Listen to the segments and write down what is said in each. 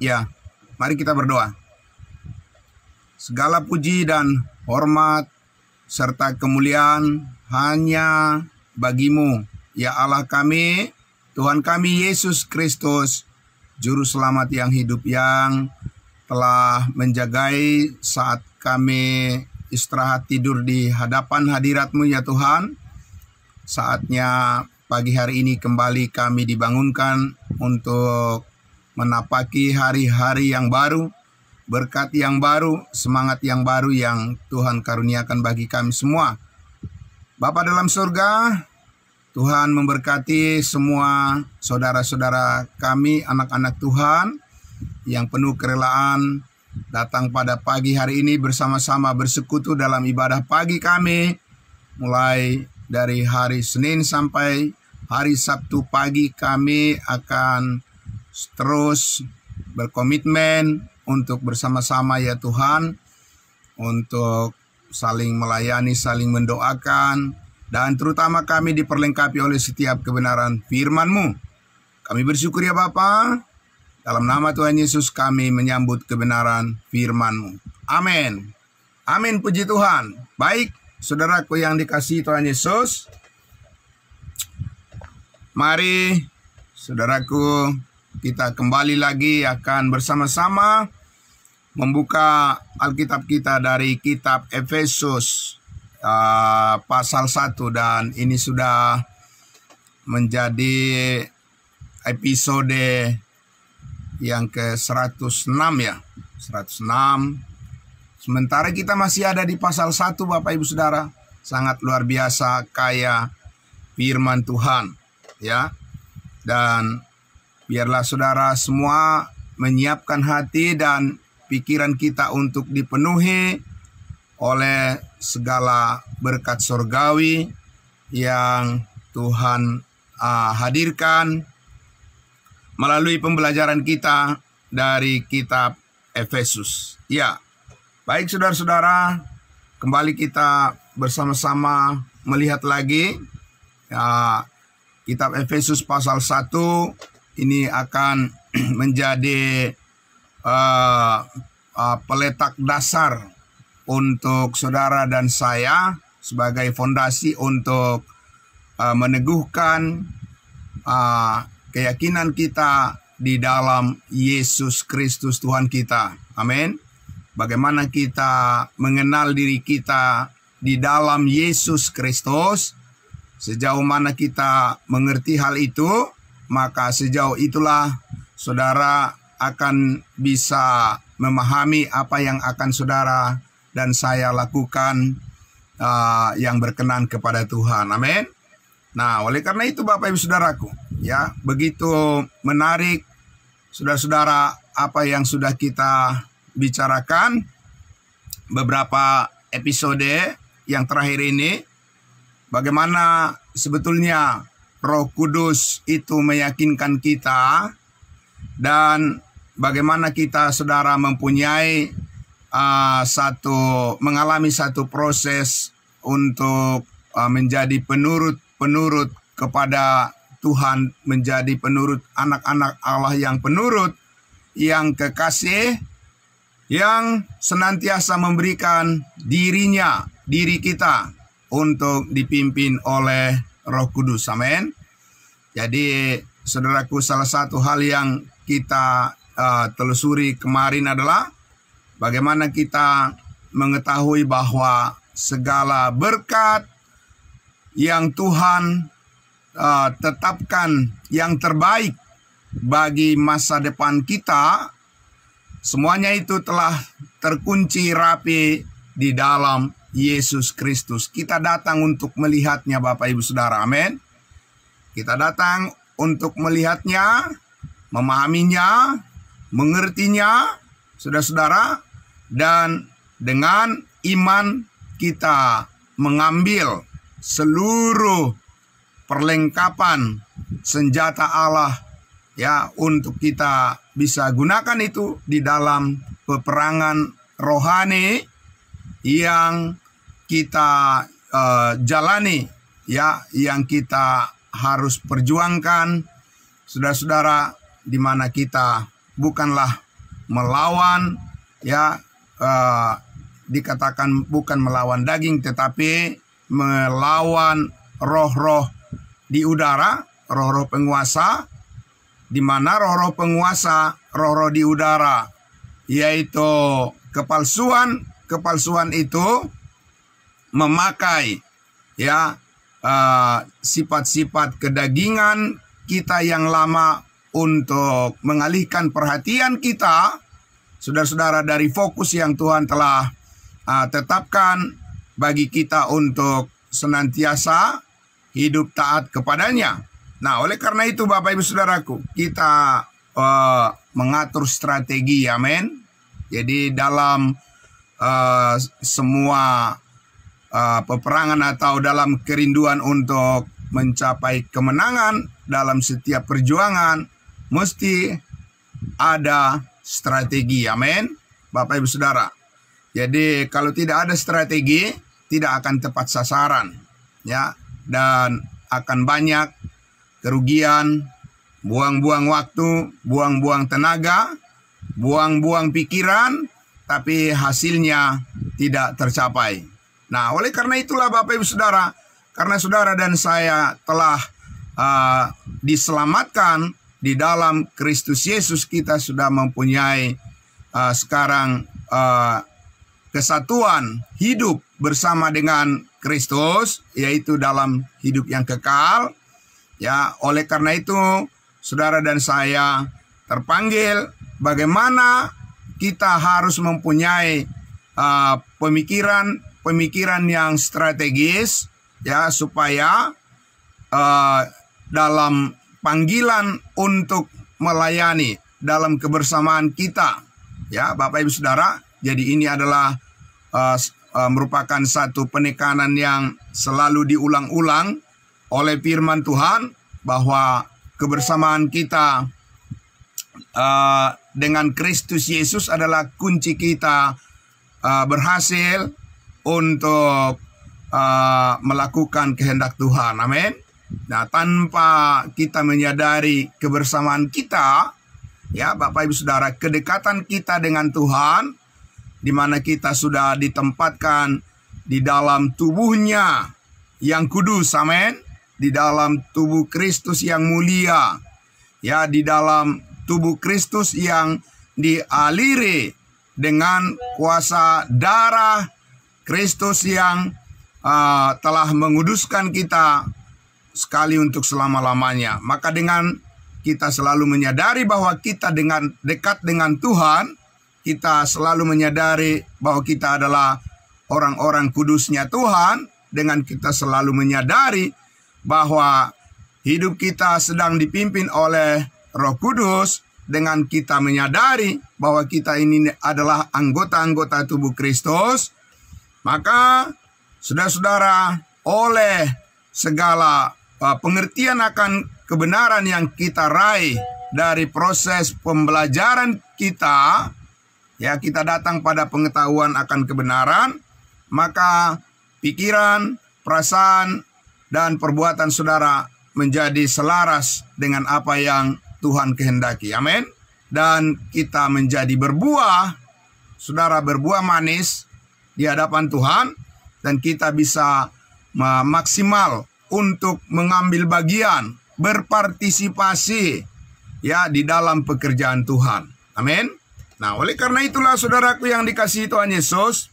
Ya, mari kita berdoa. Segala puji dan hormat serta kemuliaan hanya bagimu, ya Allah kami, Tuhan kami Yesus Kristus, Juru Selamat yang hidup, yang telah menjagai saat kami istirahat tidur di hadapan hadirat-Mu ya Tuhan. Saatnya pagi hari ini kembali kami dibangunkan untuk menapaki hari-hari yang baru, berkat yang baru, semangat yang baru yang Tuhan karuniakan bagi kami semua. Bapa dalam surga, Tuhan memberkati semua saudara-saudara kami, anak-anak Tuhan yang penuh kerelaan datang pada pagi hari ini bersama-sama bersekutu dalam ibadah pagi kami, mulai dari hari Senin sampai hari Sabtu pagi. Kami akan terus berkomitmen untuk bersama-sama ya Tuhan, untuk saling melayani, saling mendoakan, dan terutama kami diperlengkapi oleh setiap kebenaran firman-Mu. Kami bersyukur ya Bapa, dalam nama Tuhan Yesus kami menyambut kebenaran firman-Mu. Amin. Amin, puji Tuhan. Baik, saudaraku yang dikasihi Tuhan Yesus, mari saudaraku, kita kembali lagi akan bersama-sama membuka Alkitab kita dari kitab Efesus pasal 1, dan ini sudah menjadi episode yang ke-106 ya. 106. Sementara kita masih ada di pasal 1 Bapak Ibu Saudara. Sangat luar biasa kaya firman Tuhan ya. Dan biarlah saudara semua menyiapkan hati dan pikiran kita untuk dipenuhi oleh segala berkat surgawi yang Tuhan hadirkan melalui pembelajaran kita dari kitab Efesus. Ya, baik saudara-saudara, kembali kita bersama-sama melihat lagi kitab Efesus pasal 1. Ini akan menjadi peletak dasar untuk saudara dan saya sebagai fondasi untuk meneguhkan keyakinan kita di dalam Yesus Kristus Tuhan kita. Amin. Bagaimana kita mengenal diri kita di dalam Yesus Kristus, sejauh mana kita mengerti hal itu, maka sejauh itulah saudara akan bisa memahami apa yang akan saudara dan saya lakukan yang berkenan kepada Tuhan. Amin. Nah, oleh karena itu Bapak Ibu Saudaraku, ya, begitu menarik saudara-saudara apa yang sudah kita bicarakan beberapa episode yang terakhir ini, bagaimana sebetulnya Roh Kudus itu meyakinkan kita, dan bagaimana kita saudara mempunyai mengalami satu proses untuk menjadi penurut kepada Tuhan, menjadi penurut anak-anak Allah yang penurut, yang kekasih, yang senantiasa memberikan diri kita untuk dipimpin oleh Roh Kudus. Amin. Jadi saudaraku, salah satu hal yang kita telusuri kemarin adalah bagaimana kita mengetahui bahwa segala berkat yang Tuhan tetapkan yang terbaik bagi masa depan kita, semuanya itu telah terkunci rapi di dalam Yesus Kristus. Kita datang untuk melihatnya Bapak Ibu Saudara. Amin. Kita datang untuk melihatnya, memahaminya, mengertinya, saudara-saudara, dan dengan iman kita mengambil seluruh perlengkapan senjata Allah ya, untuk kita bisa gunakan itu di dalam peperangan rohani yang kita jalani ya, yang kita harus perjuangkan, saudara-saudara, di mana kita bukanlah melawan, ya, dikatakan bukan melawan daging tetapi melawan roh-roh di udara, roh-roh penguasa, di mana roh-roh penguasa, roh-roh di udara, yaitu kepalsuan. Kepalsuan itu memakai, ya, sifat-sifat kedagingan kita yang lama untuk mengalihkan perhatian kita, saudara-saudara, dari fokus yang Tuhan telah tetapkan bagi kita untuk senantiasa hidup taat kepadanya. Nah, oleh karena itu Bapak Ibu Saudaraku, kita mengatur strategi, amin. Jadi dalam semua peperangan atau dalam kerinduan untuk mencapai kemenangan dalam setiap perjuangan, mesti ada strategi, amin, Bapak Ibu Saudara. Jadi kalau tidak ada strategi, tidak akan tepat sasaran, ya, dan akan banyak kerugian, buang-buang waktu, buang-buang tenaga, buang-buang pikiran, tapi hasilnya tidak tercapai. Nah, oleh karena itulah Bapak Ibu Saudara, karena saudara dan saya telah diselamatkan di dalam Kristus Yesus, kita sudah mempunyai sekarang kesatuan hidup bersama dengan Kristus, yaitu dalam hidup yang kekal. Ya, oleh karena itu saudara dan saya terpanggil bagaimana kita harus mempunyai pemikiran yang strategis, ya, supaya dalam panggilan untuk melayani dalam kebersamaan kita, ya, Bapak Ibu Saudara. Jadi ini adalah merupakan satu penekanan yang selalu diulang-ulang oleh firman Tuhan, bahwa kebersamaan kita dengan Kristus Yesus adalah kunci kita berhasil untuk melakukan kehendak Tuhan, amin. Nah, tanpa kita menyadari kebersamaan kita, ya Bapak Ibu Saudara, kedekatan kita dengan Tuhan, di mana kita sudah ditempatkan di dalam tubuhnya yang kudus, amin, di dalam tubuh Kristus yang mulia, ya, di dalam tubuh Kristus yang dialiri dengan kuasa darah Kristus yang telah menguduskan kita sekali untuk selama-lamanya. Maka dengan kita selalu menyadari bahwa kita dengan dekat dengan Tuhan, kita selalu menyadari bahwa kita adalah orang-orang kudusnya Tuhan, dengan kita selalu menyadari bahwa hidup kita sedang dipimpin oleh Roh Kudus, dengan kita menyadari bahwa kita ini adalah anggota-anggota tubuh Kristus, maka saudara-saudara, oleh segala pengertian akan kebenaran yang kita raih dari proses pembelajaran kita, ya, kita datang pada pengetahuan akan kebenaran, maka pikiran, perasaan, dan perbuatan saudara menjadi selaras dengan apa yang Tuhan kehendaki, amin. Dan kita menjadi berbuah, saudara, berbuah manis di hadapan Tuhan, dan kita bisa maksimal untuk mengambil bagian, berpartisipasi, ya, di dalam pekerjaan Tuhan, amin. Nah, oleh karena itulah saudaraku yang dikasihi Tuhan Yesus,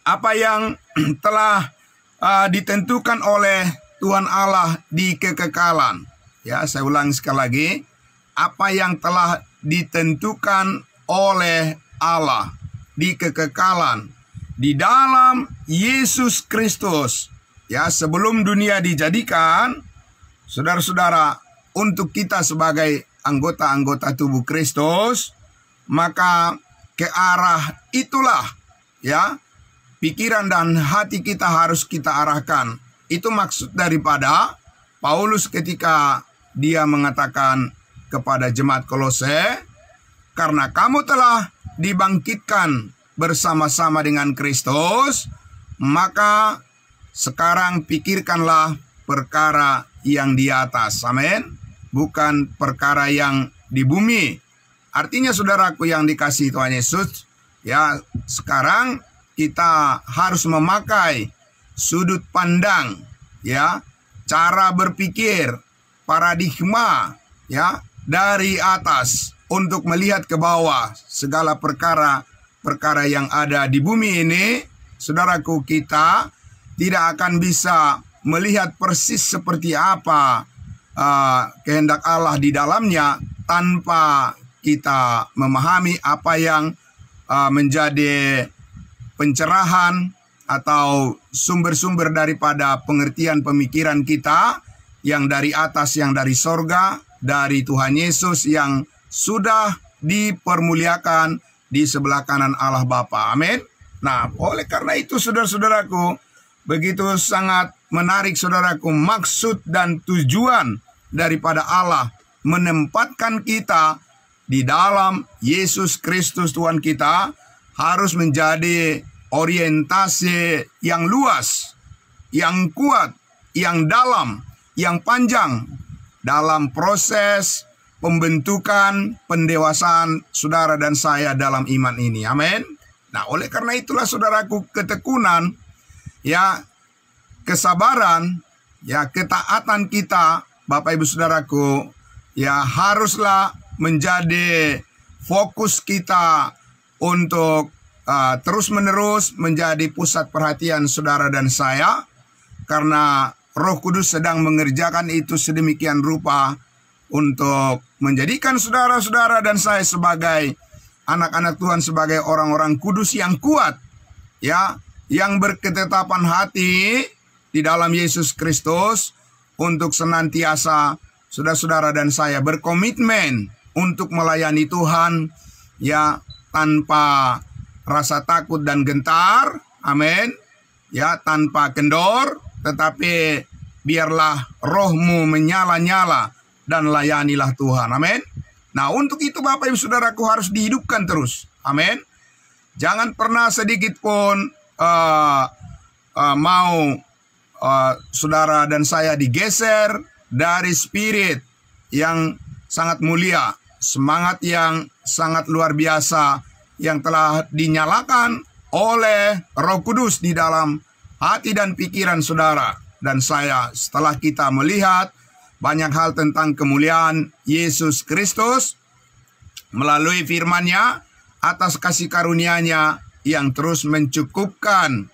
apa yang telah ditentukan oleh Tuhan Allah di kekekalan, ya, saya ulang sekali lagi, apa yang telah ditentukan oleh Allah di kekekalan di dalam Yesus Kristus, ya, sebelum dunia dijadikan, saudara-saudara, untuk kita sebagai anggota-anggota tubuh Kristus, maka ke arah itulah, ya, pikiran dan hati kita harus kita arahkan. Itu maksud daripada Paulus ketika dia mengatakan kepada jemaat Kolose, karena kamu telah dibangkitkan bersama-sama dengan Kristus, maka sekarang pikirkanlah perkara yang di atas, amin, bukan perkara yang di bumi. Artinya saudaraku yang dikasihi Tuhan Yesus, ya sekarang kita harus memakai sudut pandang, ya, cara berpikir, paradigma, ya, dari atas untuk melihat ke bawah segala perkara yang ada di bumi ini. Saudaraku, kita tidak akan bisa melihat persis seperti apa kehendak Allah di dalamnya tanpa kita memahami apa yang menjadi pencerahan atau sumber-sumber daripada pengertian pemikiran kita yang dari atas, yang dari sorga, dari Tuhan Yesus yang sudah dipermuliakan di sebelah kanan Allah Bapa. Amin. Nah, oleh karena itu saudara-saudaraku, begitu sangat menarik saudaraku maksud dan tujuan daripada Allah menempatkan kita di dalam Yesus Kristus Tuhan kita harus menjadi orientasi yang luas, yang kuat, yang dalam, yang panjang dalam proses pembentukan pendewasaan saudara dan saya dalam iman ini. Amin. Nah, oleh karena itulah saudaraku, ketekunan, ya, kesabaran, ya, ketaatan kita, Bapak Ibu Saudaraku, ya, haruslah menjadi fokus kita untuk terus-menerus menjadi pusat perhatian saudara dan saya, karena Roh Kudus sedang mengerjakan itu sedemikian rupa untuk menjadikan saudara-saudara dan saya sebagai anak-anak Tuhan, sebagai orang-orang kudus yang kuat, ya, yang berketetapan hati di dalam Yesus Kristus untuk senantiasa saudara-saudara dan saya berkomitmen untuk melayani Tuhan, ya, tanpa rasa takut dan gentar, amin, ya, tanpa kendor, tetapi biarlah rohmu menyala-nyala dan layanilah Tuhan, amin. Nah, untuk itu Bapak Ibu Saudaraku harus dihidupkan terus, amin. Jangan pernah sedikit pun mau saudara dan saya digeser dari spirit yang sangat mulia, semangat yang sangat luar biasa yang telah dinyalakan oleh Roh Kudus di dalam hati dan pikiran saudara dan saya setelah kita melihat banyak hal tentang kemuliaan Yesus Kristus melalui firman-Nya atas kasih karunia-Nya yang terus mencukupkan,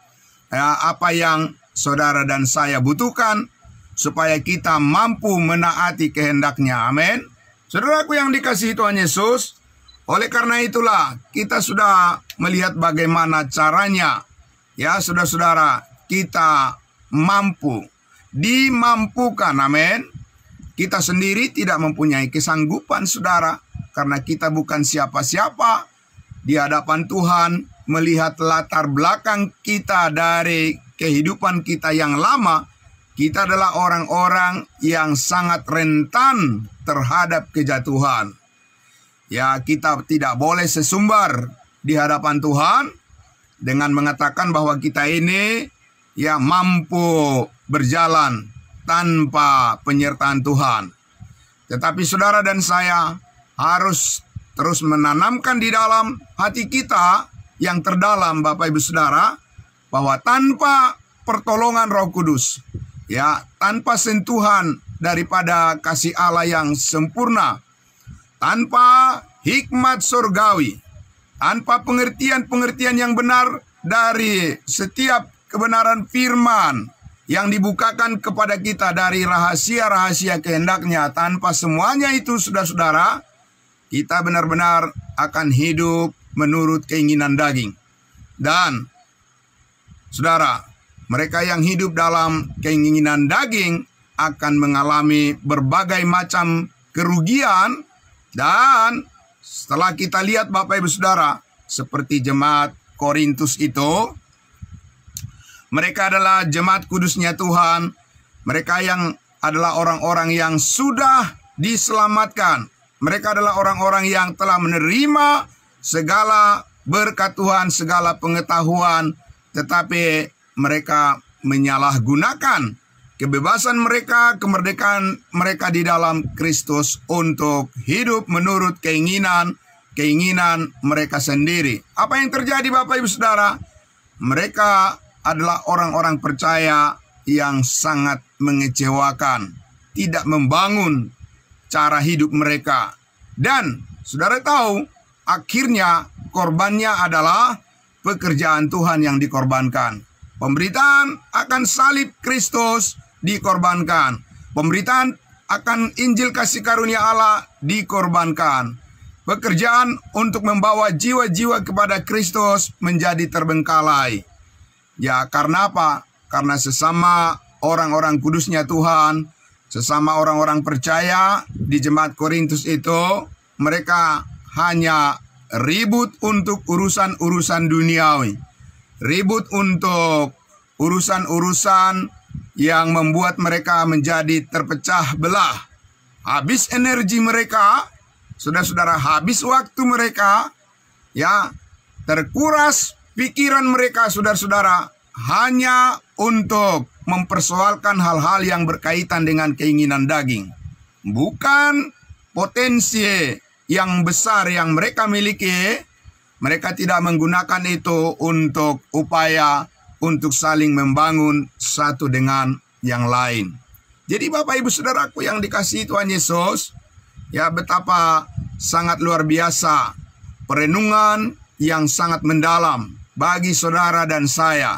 ya, apa yang saudara dan saya butuhkan supaya kita mampu menaati kehendak-Nya. Amin. Saudaraku yang dikasihi Tuhan Yesus, oleh karena itulah kita sudah melihat bagaimana caranya, ya, saudara-saudara, kita mampu, dimampukan, amin. Kita sendiri tidak mempunyai kesanggupan, saudara, karena kita bukan siapa-siapa di hadapan Tuhan. Melihat latar belakang kita dari kehidupan kita yang lama, kita adalah orang-orang yang sangat rentan terhadap kejatuhan. Ya, kita tidak boleh sesumbar di hadapan Tuhan dengan mengatakan bahwa kita ini, ya, mampu berjalan tanpa penyertaan Tuhan. Tetapi saudara dan saya harus terus menanamkan di dalam hati kita yang terdalam, Bapak Ibu Saudara, bahwa tanpa pertolongan Roh Kudus, ya, tanpa sentuhan daripada kasih Allah yang sempurna, tanpa hikmat surgawi, tanpa pengertian-pengertian yang benar dari setiap kebenaran firman yang dibukakan kepada kita dari rahasia-rahasia kehendak-Nya, tanpa semuanya itu, saudara-saudara, kita benar-benar akan hidup menurut keinginan daging. Dan saudara, mereka yang hidup dalam keinginan daging akan mengalami berbagai macam kerugian. Dan setelah kita lihat Bapak Ibu Saudara, seperti jemaat Korintus itu, mereka adalah jemaat kudusnya Tuhan. Mereka yang adalah orang-orang yang sudah diselamatkan. Mereka adalah orang-orang yang telah menerima segala berkat Tuhan, segala pengetahuan, tetapi mereka menyalahgunakan kebebasan mereka, kemerdekaan mereka di dalam Kristus untuk hidup menurut keinginan keinginan mereka sendiri. Apa yang terjadi Bapak Ibu Saudara? Mereka adalah orang-orang percaya yang sangat mengecewakan, tidak membangun cara hidup mereka. Dan saudara tahu, akhirnya korbannya adalah pekerjaan Tuhan yang dikorbankan. Pemberitaan akan salib Kristus dikorbankan. Pemberitaan akan Injil kasih karunia Allah dikorbankan. Pekerjaan untuk membawa jiwa-jiwa kepada Kristus menjadi terbengkalai. Ya, karena apa? Karena sesama orang-orang kudusnya Tuhan, sesama orang-orang percaya di jemaat Korintus itu, mereka hanya ribut untuk urusan-urusan duniawi. Ribut untuk urusan-urusan yang membuat mereka menjadi terpecah belah. Habis energi mereka, saudara-saudara, habis waktu mereka, ya, terkuras pikiran mereka, saudara-saudara, hanya untuk mempersoalkan hal-hal yang berkaitan dengan keinginan daging. Bukan potensi yang besar yang mereka miliki, mereka tidak menggunakan itu untuk upaya untuk saling membangun satu dengan yang lain. Jadi Bapak Ibu Saudaraku yang dikasihi Tuhan Yesus, ya, betapa sangat luar biasa perenungan yang sangat mendalam bagi saudara dan saya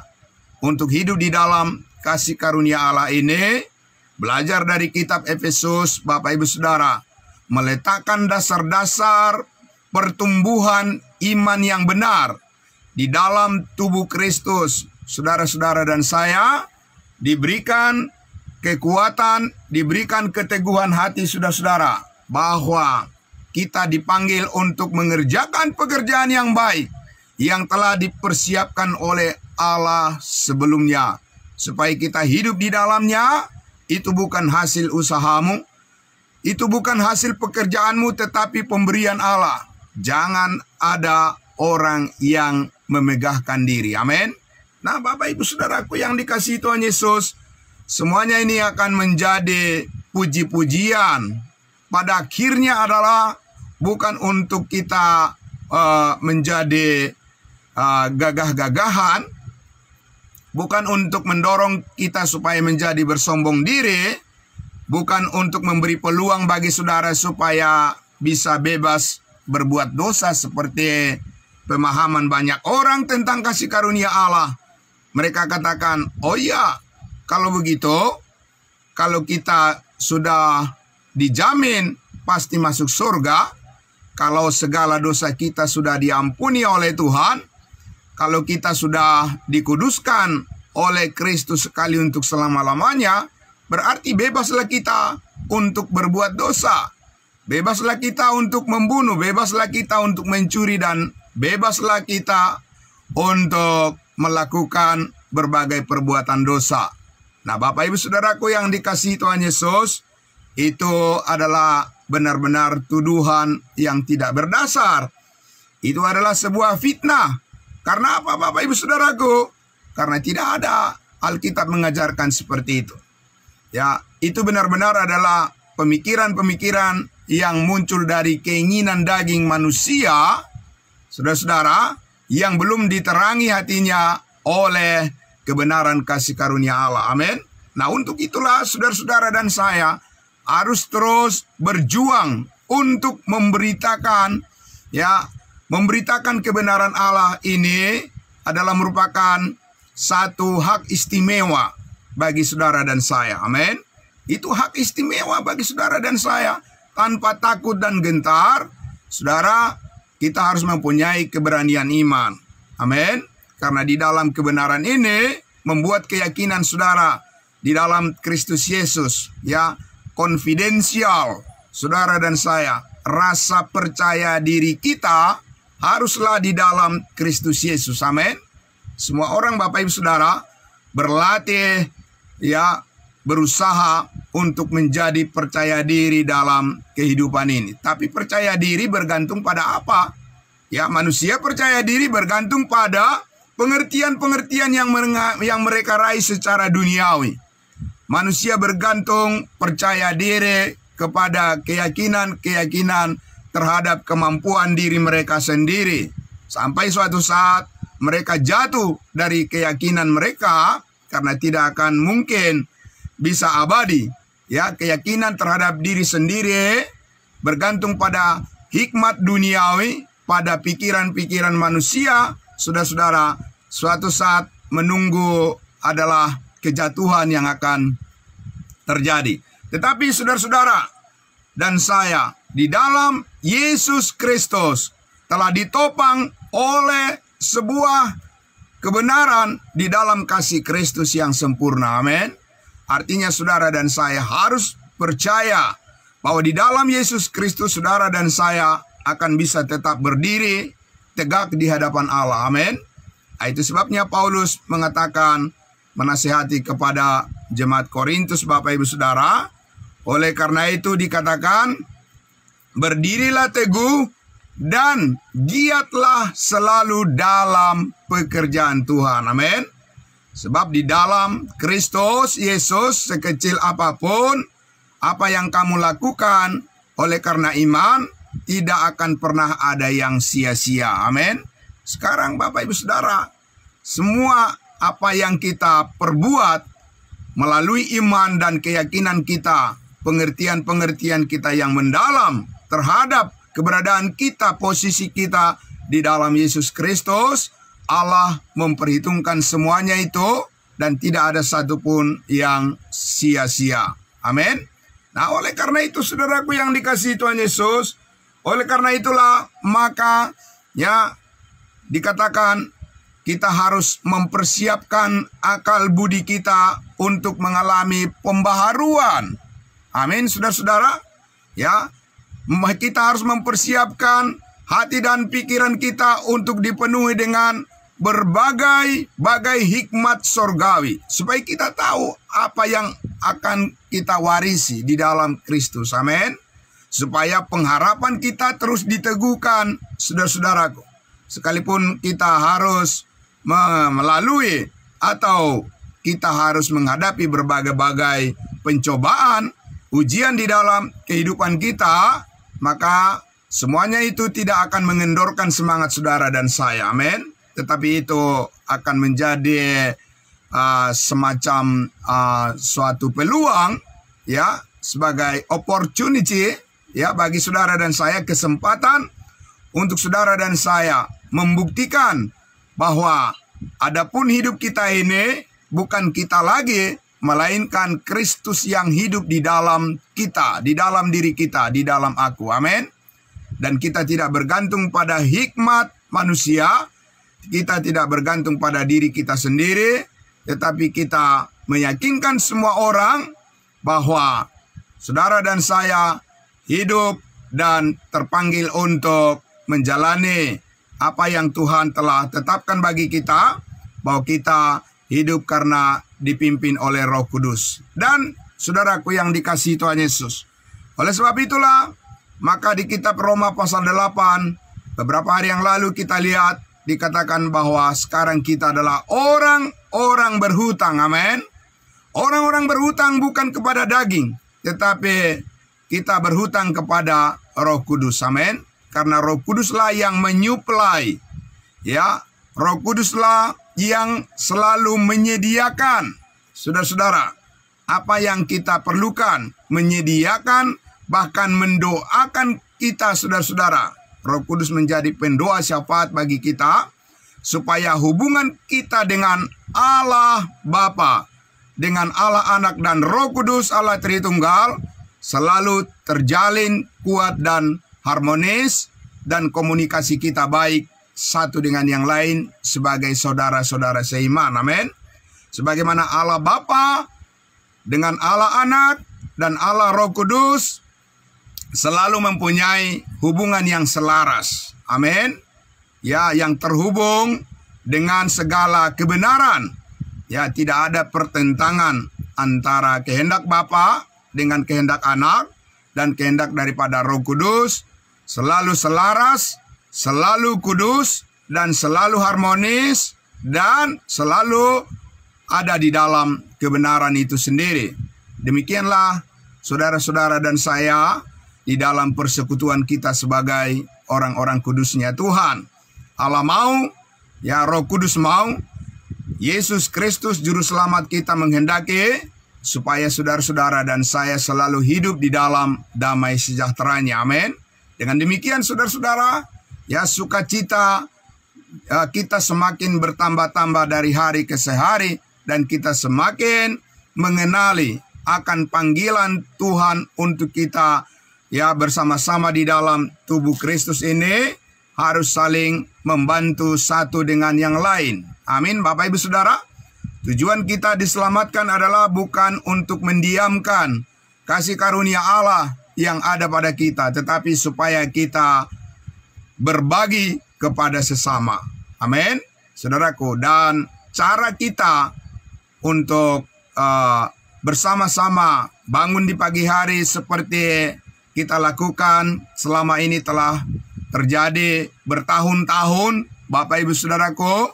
untuk hidup di dalam kasih karunia Allah ini. Belajar dari kitab Efesus, Bapak Ibu Saudara, meletakkan dasar-dasar pertumbuhan iman yang benar di dalam tubuh Kristus. Saudara-saudara dan saya diberikan kekuatan, diberikan keteguhan hati saudara-saudara, bahwa kita dipanggil untuk mengerjakan pekerjaan yang baik yang telah dipersiapkan oleh Allah sebelumnya, supaya kita hidup di dalamnya. Itu bukan hasil usahamu, itu bukan hasil pekerjaanmu, tetapi pemberian Allah. Jangan ada orang yang memegahkan diri. Amin. Nah, Bapak Ibu Saudaraku yang dikasihi Tuhan Yesus, semuanya ini akan menjadi puji-pujian. Pada akhirnya adalah bukan untuk kita menjadi gagah-gagahan, bukan untuk mendorong kita supaya menjadi bersombong diri, bukan untuk memberi peluang bagi saudara supaya bisa bebas berbuat dosa seperti pemahaman banyak orang tentang kasih karunia Allah. Mereka katakan, oh iya, kalau begitu, kalau kita sudah dijamin pasti masuk surga, kalau segala dosa kita sudah diampuni oleh Tuhan, kalau kita sudah dikuduskan oleh Kristus sekali untuk selama-lamanya, berarti bebaslah kita untuk berbuat dosa. Bebaslah kita untuk membunuh, bebaslah kita untuk mencuri, dan bebaslah kita untuk melakukan berbagai perbuatan dosa. Nah, Bapak Ibu Saudaraku yang dikasihi Tuhan Yesus, itu adalah benar-benar tuduhan yang tidak berdasar. Itu adalah sebuah fitnah. Karena apa, Bapak Ibu Saudaraku? Karena tidak ada Alkitab mengajarkan seperti itu. Ya, itu benar-benar adalah pemikiran-pemikiran yang muncul dari keinginan daging manusia, saudara-saudara, yang belum diterangi hatinya oleh kebenaran kasih karunia Allah. Amin. Nah, untuk itulah saudara-saudara dan saya harus terus berjuang untuk memberitakan, ya, memberitakan kebenaran Allah ini adalah merupakan satu hak istimewa bagi saudara dan saya. Amin. Itu hak istimewa bagi saudara dan saya. Tanpa takut dan gentar, saudara, kita harus mempunyai keberanian iman. Amin. Karena di dalam kebenaran ini membuat keyakinan saudara di dalam Kristus Yesus, ya, konfidensial. Saudara dan saya, rasa percaya diri kita haruslah di dalam Kristus Yesus. Amin. Semua orang, Bapak Ibu Saudara, berlatih, ya, berusaha untuk menjadi percaya diri dalam kehidupan ini. Tapi percaya diri bergantung pada apa? Ya, manusia percaya diri bergantung pada pengertian-pengertian yang mereka raih secara duniawi. Manusia bergantung percaya diri kepada keyakinan-keyakinan terhadap kemampuan diri mereka sendiri. Sampai suatu saat mereka jatuh dari keyakinan mereka karena tidak akan mungkin bisa abadi. Ya, keyakinan terhadap diri sendiri bergantung pada hikmat duniawi, pada pikiran-pikiran manusia. Saudara-saudara, suatu saat menunggu adalah kejatuhan yang akan terjadi. Tetapi saudara-saudara dan saya di dalam Yesus Kristus telah ditopang oleh sebuah kebenaran di dalam kasih Kristus yang sempurna. Amin. Artinya saudara dan saya harus percaya bahwa di dalam Yesus Kristus saudara dan saya akan bisa tetap berdiri tegak di hadapan Allah. Amin. Itu sebabnya Paulus mengatakan, menasihati kepada jemaat Korintus, Bapak Ibu Saudara. Oleh karena itu dikatakan, berdirilah teguh dan giatlah selalu dalam pekerjaan Tuhan. Amin. Sebab di dalam Kristus Yesus, sekecil apapun apa yang kamu lakukan oleh karena iman, tidak akan pernah ada yang sia-sia. Amin. Sekarang Bapak Ibu Saudara, semua apa yang kita perbuat melalui iman dan keyakinan kita, pengertian-pengertian kita yang mendalam terhadap keberadaan kita, posisi kita di dalam Yesus Kristus, Allah memperhitungkan semuanya itu dan tidak ada satupun yang sia-sia. Amin. Nah, oleh karena itu saudaraku yang dikasihi Tuhan Yesus, oleh karena itulah maka ya dikatakan kita harus mempersiapkan akal budi kita untuk mengalami pembaharuan. Amin, saudara-saudara. Ya, kita harus mempersiapkan hati dan pikiran kita untuk dipenuhi dengan berbagai hikmat sorgawi. Supaya kita tahu apa yang akan kita warisi di dalam Kristus. Amin. Supaya pengharapan kita terus diteguhkan, saudara-saudaraku. Sekalipun kita harus melalui atau kita harus menghadapi berbagai pencobaan, ujian di dalam kehidupan kita, maka semuanya itu tidak akan mengendorkan semangat saudara dan saya. Amin. Tetapi itu akan menjadi semacam suatu peluang, ya, sebagai opportunity, ya, bagi saudara dan saya, kesempatan untuk saudara dan saya membuktikan bahwa adapun hidup kita ini bukan kita lagi, melainkan Kristus yang hidup di dalam kita, di dalam diri kita, di dalam aku. Amin. Dan kita tidak bergantung pada hikmat manusia, kita tidak bergantung pada diri kita sendiri, tetapi kita meyakinkan semua orang bahwa saudara dan saya hidup dan terpanggil untuk menjalani apa yang Tuhan telah tetapkan bagi kita, bahwa kita hidup karena dipimpin oleh Roh Kudus. Dan saudaraku yang dikasihi Tuhan Yesus, oleh sebab itulah maka di kitab Roma pasal 8 beberapa hari yang lalu kita lihat dikatakan bahwa sekarang kita adalah orang-orang berhutang. Amin. Orang-orang berhutang bukan kepada daging, tetapi kita berhutang kepada Roh Kudus. Amin. Karena Roh Kuduslah yang menyuplai, ya, Roh Kuduslah yang selalu menyediakan, saudara-saudara, apa yang kita perlukan, menyediakan, bahkan mendoakan kita, saudara-saudara. Roh Kudus menjadi pendoa syafaat bagi kita, supaya hubungan kita dengan Allah Bapa, dengan Allah Anak dan Roh Kudus Allah Tritunggal selalu terjalin kuat dan harmonis, dan komunikasi kita baik satu dengan yang lain sebagai saudara-saudara seiman. Amin. Sebagaimana Allah Bapa dengan Allah Anak dan Allah Roh Kudus selalu mempunyai hubungan yang selaras. Amin. Ya, yang terhubung dengan segala kebenaran. Ya, tidak ada pertentangan antara kehendak Bapa dengan kehendak Anak dan kehendak daripada Roh Kudus. Selalu selaras, selalu kudus, dan selalu harmonis, dan selalu ada di dalam kebenaran itu sendiri. Demikianlah saudara-saudara dan saya, di dalam persekutuan kita sebagai orang-orang kudusnya Tuhan. Allah mau, ya Roh Kudus mau, Yesus Kristus Juru Selamat kita menghendaki supaya saudara-saudara dan saya selalu hidup di dalam damai sejahtera-Nya. Amin. Dengan demikian saudara-saudara, ya sukacita kita semakin bertambah-tambah dari hari ke hari, dan kita semakin mengenali akan panggilan Tuhan untuk kita ya bersama-sama di dalam tubuh Kristus ini harus saling membantu satu dengan yang lain. Amin, Bapak Ibu Saudara. Tujuan kita diselamatkan adalah bukan untuk mendiamkan kasih karunia Allah yang ada pada kita, tetapi supaya kita berbagi kepada sesama. Amin, saudaraku. Dan cara kita untuk bersama-sama bangun di pagi hari seperti kita lakukan selama ini telah terjadi bertahun-tahun, Bapak Ibu Saudaraku,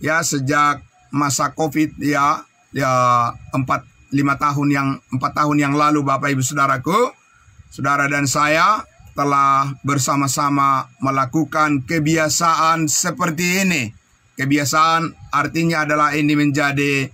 ya sejak masa COVID ya 4 tahun yang lalu, Bapak Ibu Saudaraku, saudara dan saya telah bersama-sama melakukan kebiasaan seperti ini. Kebiasaan artinya adalah ini menjadi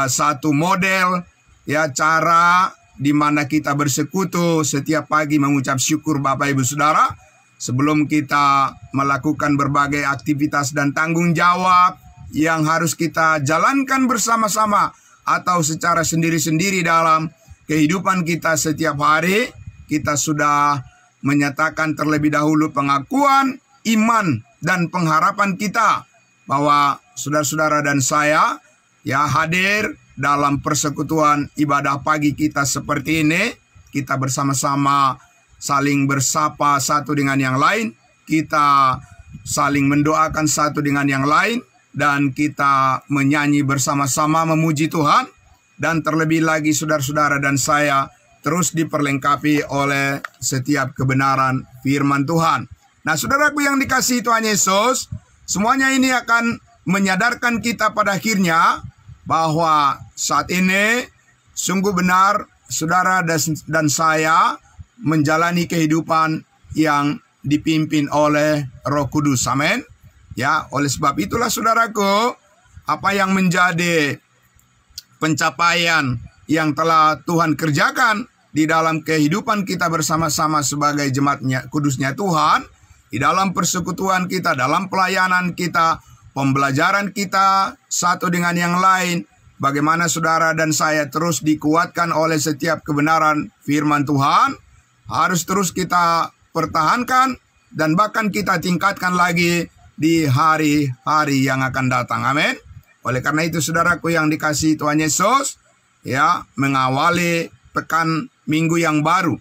satu model ya cara di mana kita bersekutu setiap pagi mengucap syukur, Bapak Ibu Saudara, sebelum kita melakukan berbagai aktivitas dan tanggung jawab yang harus kita jalankan bersama-sama atau secara sendiri-sendiri dalam kehidupan kita setiap hari. Kita sudah menyatakan terlebih dahulu pengakuan iman dan pengharapan kita bahwa saudara-saudara dan saya ya hadir dalam persekutuan ibadah pagi kita seperti ini. Kita bersama-sama saling bersapa satu dengan yang lain, kita saling mendoakan satu dengan yang lain, dan kita menyanyi bersama-sama memuji Tuhan. Dan terlebih lagi saudara-saudara dan saya terus diperlengkapi oleh setiap kebenaran firman Tuhan. Nah, saudaraku yang dikasihi Tuhan Yesus, semuanya ini akan menyadarkan kita pada akhirnya bahwa saat ini sungguh benar saudara dan saya menjalani kehidupan yang dipimpin oleh Roh Kudus. Amin. Ya, oleh sebab itulah saudaraku, apa yang menjadi pencapaian yang telah Tuhan kerjakan di dalam kehidupan kita bersama-sama sebagai jemaatnya kudusnya Tuhan, di dalam persekutuan kita, dalam pelayanan kita, pembelajaran kita satu dengan yang lain, bagaimana saudara dan saya terus dikuatkan oleh setiap kebenaran firman Tuhan, harus terus kita pertahankan dan bahkan kita tingkatkan lagi di hari-hari yang akan datang. Amin. Oleh karena itu saudaraku yang dikasihi Tuhan Yesus, ya mengawali pekan minggu yang baru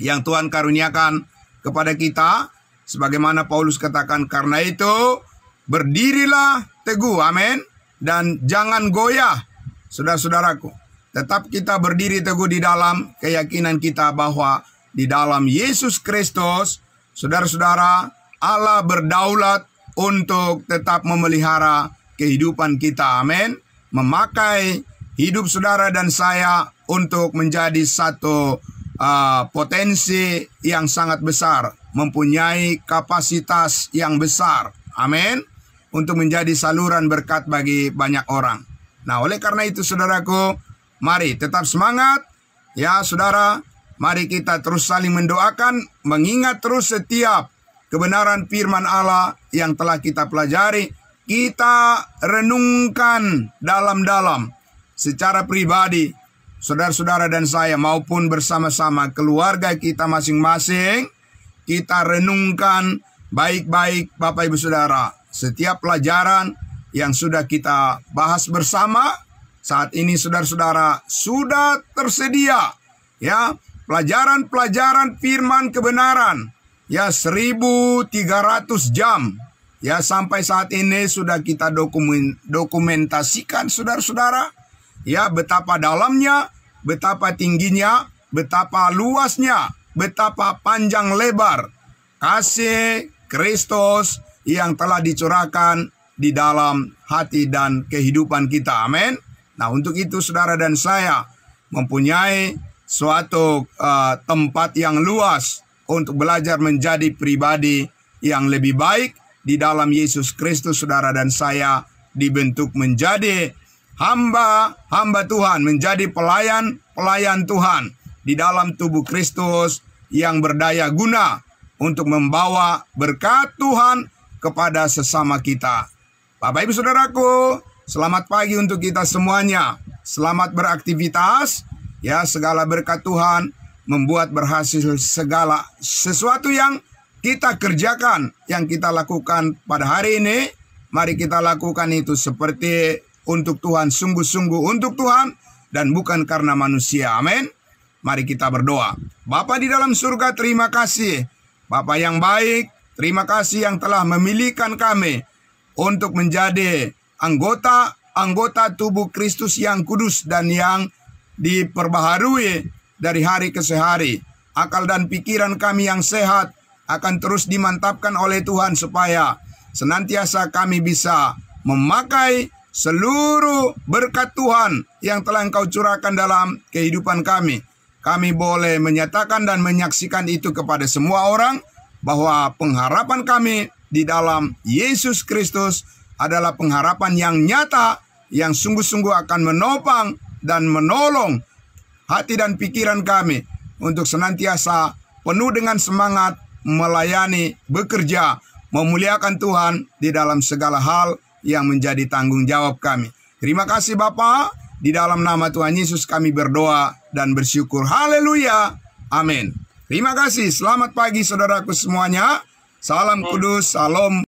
yang Tuhan karuniakan kepada kita, sebagaimana Paulus katakan, karena itu berdirilah teguh, amin, dan jangan goyah, saudara-saudaraku. Tetap kita berdiri teguh di dalam keyakinan kita bahwa di dalam Yesus Kristus, saudara-saudara, Allah berdaulat untuk tetap memelihara kehidupan kita, amin, memakai hidup saudara dan saya untuk menjadi satu potensi yang sangat besar, mempunyai kapasitas yang besar, amin, untuk menjadi saluran berkat bagi banyak orang. Nah, oleh karena itu saudaraku, mari tetap semangat, ya saudara, mari kita terus saling mendoakan, mengingat terus setiap kebenaran firman Allah yang telah kita pelajari, kita renungkan dalam-dalam secara pribadi, saudara-saudara dan saya maupun bersama-sama keluarga kita masing-masing, kita renungkan baik-baik Bapak Ibu Saudara. Setiap pelajaran yang sudah kita bahas bersama, saat ini saudara-saudara sudah tersedia, ya, pelajaran-pelajaran firman kebenaran, ya 1.300 jam, ya sampai saat ini sudah kita dokumentasikan saudara-saudara. Ya, betapa dalamnya, betapa tingginya, betapa luasnya, betapa panjang lebar kasih Kristus yang telah dicurahkan di dalam hati dan kehidupan kita. Amin. Nah, untuk itu saudara dan saya mempunyai suatu tempat yang luas untuk belajar menjadi pribadi yang lebih baik di dalam Yesus Kristus. Saudara dan saya dibentuk menjadi hamba Tuhan, menjadi pelayan Tuhan di dalam tubuh Kristus yang berdaya guna untuk membawa berkat Tuhan kepada sesama kita. Bapak Ibu Saudaraku, selamat pagi untuk kita semuanya. Selamat beraktivitas. Ya, segala berkat Tuhan membuat berhasil segala sesuatu yang kita kerjakan, yang kita lakukan pada hari ini. Mari kita lakukan itu seperti untuk Tuhan, sungguh-sungguh untuk Tuhan dan bukan karena manusia. Amin. Mari kita berdoa. Bapa di dalam surga, terima kasih. Bapa yang baik, terima kasih yang telah memilihkan kami untuk menjadi anggota tubuh Kristus yang kudus dan yang diperbaharui dari hari ke hari. Akal dan pikiran kami yang sehat akan terus dimantapkan oleh Tuhan supaya senantiasa kami bisa memakai seluruh berkat Tuhan yang telah Engkau curahkan dalam kehidupan kami. Kami boleh menyatakan dan menyaksikan itu kepada semua orang bahwa pengharapan kami di dalam Yesus Kristus adalah pengharapan yang nyata, yang sungguh-sungguh akan menopang dan menolong hati dan pikiran kami untuk senantiasa penuh dengan semangat melayani, bekerja, memuliakan Tuhan di dalam segala hal yang menjadi tanggung jawab kami. Terima kasih Bapa, di dalam nama Tuhan Yesus kami berdoa dan bersyukur. Haleluya. Amin. Terima kasih. Selamat pagi saudaraku semuanya. Salam kudus, salam.